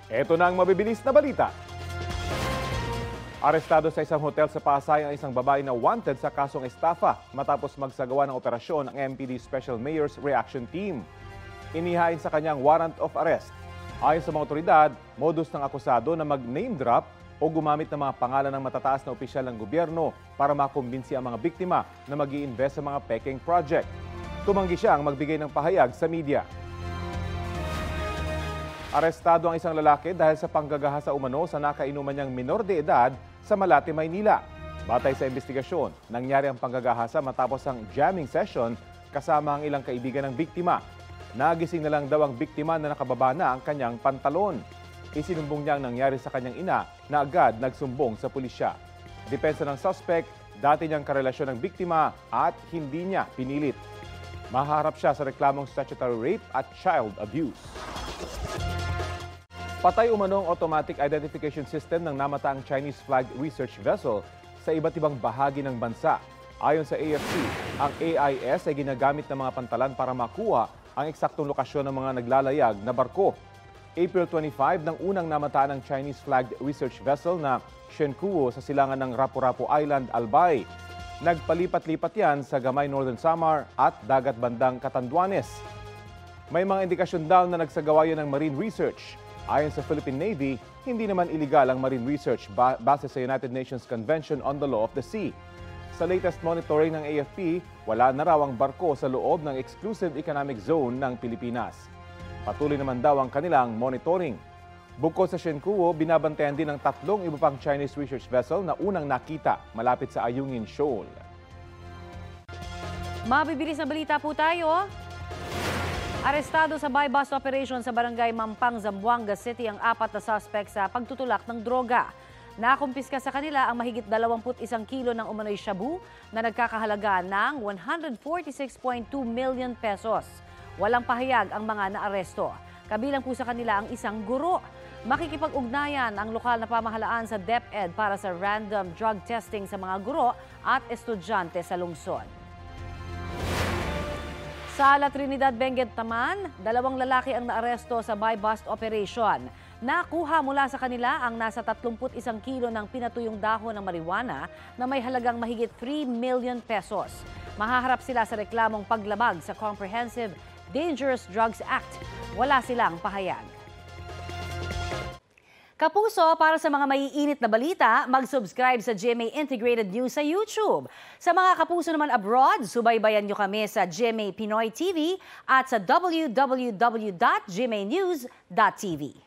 Ito na ang mabibilis na balita. Arestado sa isang hotel sa Pasay ang isang babae na wanted sa kasong estafa matapos magsagawa ng operasyon ang MPD Special Mayor's Reaction Team. Inihain sa kanyang warrant of arrest. Ayon sa mga otoridad, modus ng akusado na mag-name drop o gumamit ng mga pangalan ng matataas na opisyal ng gobyerno para makumbinsi ang mga biktima na mag-i-invest sa mga peking project. Tumanggi siyang magbigay ng pahayag sa media. Arestado ang isang lalaki dahil sa panggagahasa umano sa nakainuman niyang minor de edad sa Malate, Maynila. Batay sa investigasyon, nangyari ang panggagahasa matapos ang jamming session kasama ang ilang kaibigan ng biktima. Nagising na lang daw ang biktima na nakababa na ang kanyang pantalon. Isinumbong niya ang nangyari sa kanyang ina na agad nagsumbong sa pulisya. Depensa ng suspect, dati niyang karelasyon ng biktima at hindi niya pinilit. Mahaharap siya sa reklamong statutory rape at child abuse. Patay umanong automatic identification system ng namataang Chinese flag research vessel sa iba't ibang bahagi ng bansa. Ayon sa AFP, ang AIS ay ginagamit ng mga pantalan para makuha ang eksaktong lokasyon ng mga naglalayag na barko. April 25 nang unang namataan ng Chinese flag research vessel na Shenkuo sa silangan ng Rapu-Rapu Island, Albay. Nagpalipat-lipat yan sa Gamay Northern Samar at dagat bandang Catanduanes. May mga indikasyon daw na nagsagawa yun ng marine research. Ayon sa Philippine Navy, hindi naman iligal ang marine research base sa United Nations Convention on the Law of the Sea. Sa latest monitoring ng AFP, wala na raw ang barko sa loob ng Exclusive Economic Zone ng Pilipinas. Patuloy naman daw ang kanilang monitoring. Bukod sa Shenkuo, binabantayan din ng 3 iba pang Chinese research vessel na unang nakita malapit sa Ayungin Shoal. Mabibilis na balita po tayo. Arestado sa buy-bust operation sa barangay Mampang, Zamboanga City ang 4 na suspect sa pagtutulak ng droga. Nakumpiska sa kanila ang mahigit 21 kilo ng umano'y shabu na nagkakahalaga ng 146.2 million pesos. Walang pahayag ang mga naaresto. Kabilang po sa kanila ang isang guro. Makikipag-ugnayan ang lokal na pamahalaan sa DepEd para sa random drug testing sa mga guro at estudyante sa lungsod. Sa La Trinidad, Benguet naman, 2 lalaki ang naaresto sa buy-bust operation. Nakuha mula sa kanila ang nasa 31 kilo ng pinatuyong dahon ng marijuana na may halagang mahigit 3 million pesos. Mahaharap sila sa reklamong paglabag sa Comprehensive Dangerous Drugs Act. Wala silang pahayag. Kapuso, para sa mga maiinit na balita, mag-subscribe sa GMA Integrated News sa YouTube. Sa mga kapuso naman abroad, subaybayan nyo kami sa GMA Pinoy TV at sa www.gmanews.tv.